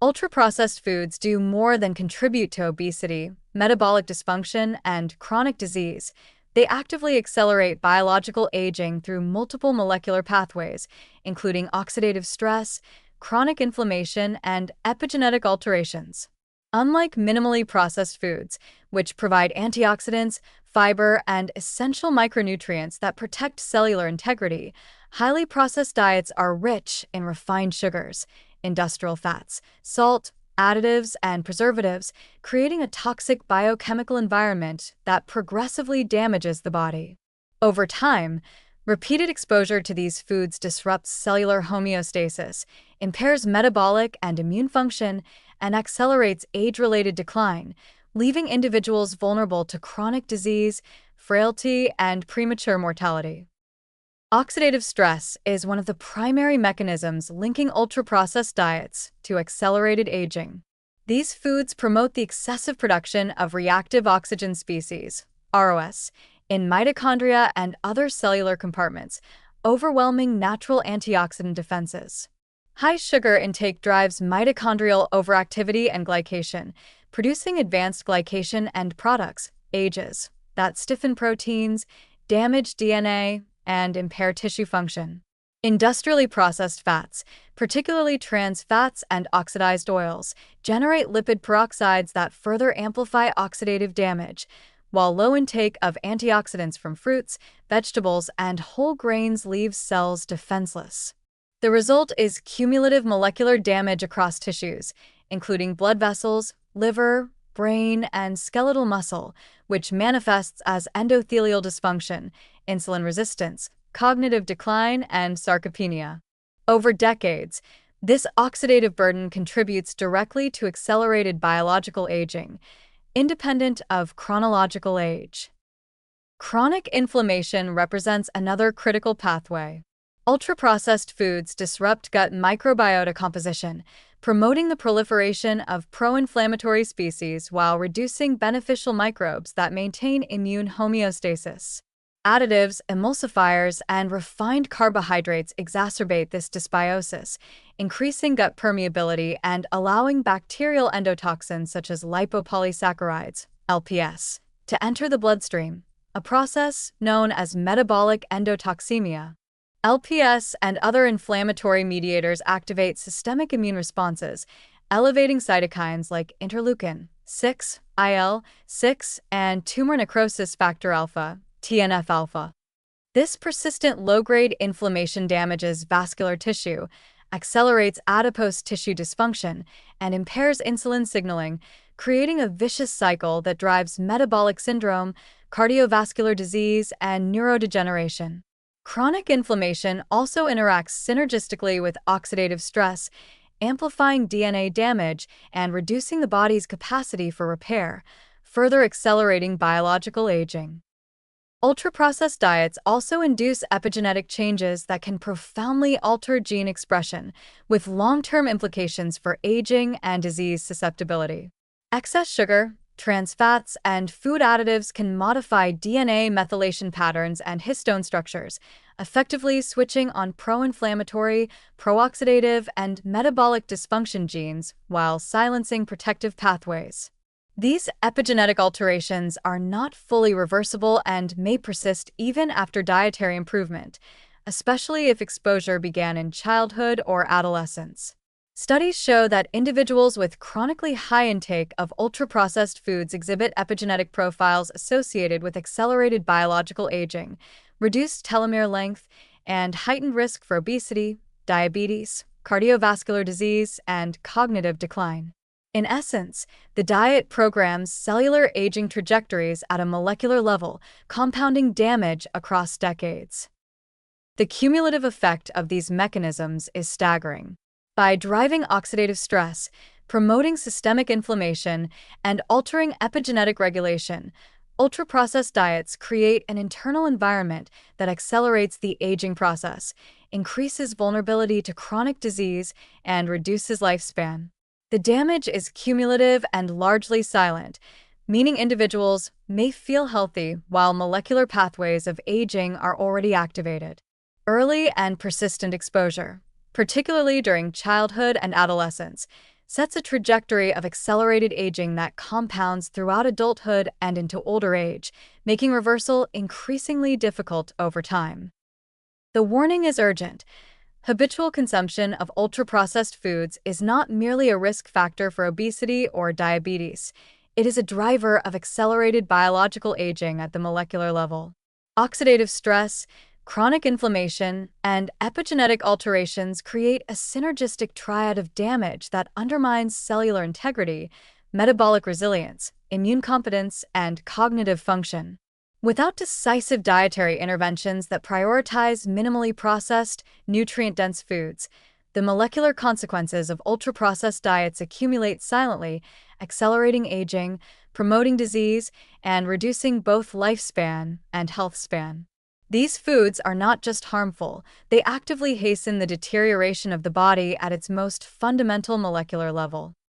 Ultra-processed foods do more than contribute to obesity, metabolic dysfunction, and chronic disease. They actively accelerate biological aging through multiple molecular pathways, including oxidative stress, chronic inflammation, and epigenetic alterations. Unlike minimally processed foods, which provide antioxidants, fiber, and essential micronutrients that protect cellular integrity, highly processed diets are rich in refined sugars, industrial fats, salt, additives, and preservatives, creating a toxic biochemical environment that progressively damages the body. Over time, repeated exposure to these foods disrupts cellular homeostasis, impairs metabolic and immune function, and accelerates age-related decline, leaving individuals vulnerable to chronic disease, frailty, and premature mortality. Oxidative stress is one of the primary mechanisms linking ultra-processed diets to accelerated aging. These foods promote the excessive production of reactive oxygen species, ROS, in mitochondria and other cellular compartments, overwhelming natural antioxidant defenses. High sugar intake drives mitochondrial overactivity and glycation, producing advanced glycation end products, AGEs, that stiffen proteins, damage DNA, and impair tissue function. Industrially processed fats, particularly trans fats and oxidized oils, generate lipid peroxides that further amplify oxidative damage, while low intake of antioxidants from fruits, vegetables, and whole grains leaves cells defenseless. The result is cumulative molecular damage across tissues, including blood vessels, liver, brain, and skeletal muscle, which manifests as endothelial dysfunction, insulin resistance, cognitive decline, and sarcopenia. Over decades, this oxidative burden contributes directly to accelerated biological aging, independent of chronological age. Chronic inflammation represents another critical pathway. Ultra-processed foods disrupt gut microbiota composition, promoting the proliferation of pro-inflammatory species while reducing beneficial microbes that maintain immune homeostasis. Additives, emulsifiers, and refined carbohydrates exacerbate this dysbiosis, increasing gut permeability and allowing bacterial endotoxins such as lipopolysaccharides, LPS, to enter the bloodstream, a process known as metabolic endotoxemia. LPS and other inflammatory mediators activate systemic immune responses, elevating cytokines like interleukin 6, IL-6, and tumor necrosis factor alpha, TNF-alpha. This persistent low-grade inflammation damages vascular tissue, accelerates adipose tissue dysfunction, and impairs insulin signaling, creating a vicious cycle that drives metabolic syndrome, cardiovascular disease, and neurodegeneration. Chronic inflammation also interacts synergistically with oxidative stress, amplifying DNA damage and reducing the body's capacity for repair, further accelerating biological aging. Ultra-processed diets also induce epigenetic changes that can profoundly alter gene expression, with long-term implications for aging and disease susceptibility. Excess sugar, trans fats, and food additives can modify DNA methylation patterns and histone structures, effectively switching on pro-inflammatory, pro-oxidative, and metabolic dysfunction genes while silencing protective pathways. These epigenetic alterations are not fully reversible and may persist even after dietary improvement, especially if exposure began in childhood or adolescence. Studies show that individuals with chronically high intake of ultra-processed foods exhibit epigenetic profiles associated with accelerated biological aging, reduced telomere length, and heightened risk for obesity, diabetes, cardiovascular disease, and cognitive decline. In essence, the diet programs cellular aging trajectories at a molecular level, compounding damage across decades. The cumulative effect of these mechanisms is staggering. By driving oxidative stress, promoting systemic inflammation, and altering epigenetic regulation, ultra-processed diets create an internal environment that accelerates the aging process, increases vulnerability to chronic disease, and reduces lifespan. The damage is cumulative and largely silent, meaning individuals may feel healthy while molecular pathways of aging are already activated. Early and persistent exposure, particularly during childhood and adolescence, sets a trajectory of accelerated aging that compounds throughout adulthood and into older age, making reversal increasingly difficult over time. The warning is urgent. Habitual consumption of ultra-processed foods is not merely a risk factor for obesity or diabetes. It is a driver of accelerated biological aging at the molecular level. Oxidative stress, chronic inflammation, and epigenetic alterations create a synergistic triad of damage that undermines cellular integrity, metabolic resilience, immune competence, and cognitive function. Without decisive dietary interventions that prioritize minimally processed, nutrient-dense foods, the molecular consequences of ultra-processed diets accumulate silently, accelerating aging, promoting disease, and reducing both lifespan and health span. These foods are not just harmful, they actively hasten the deterioration of the body at its most fundamental molecular level.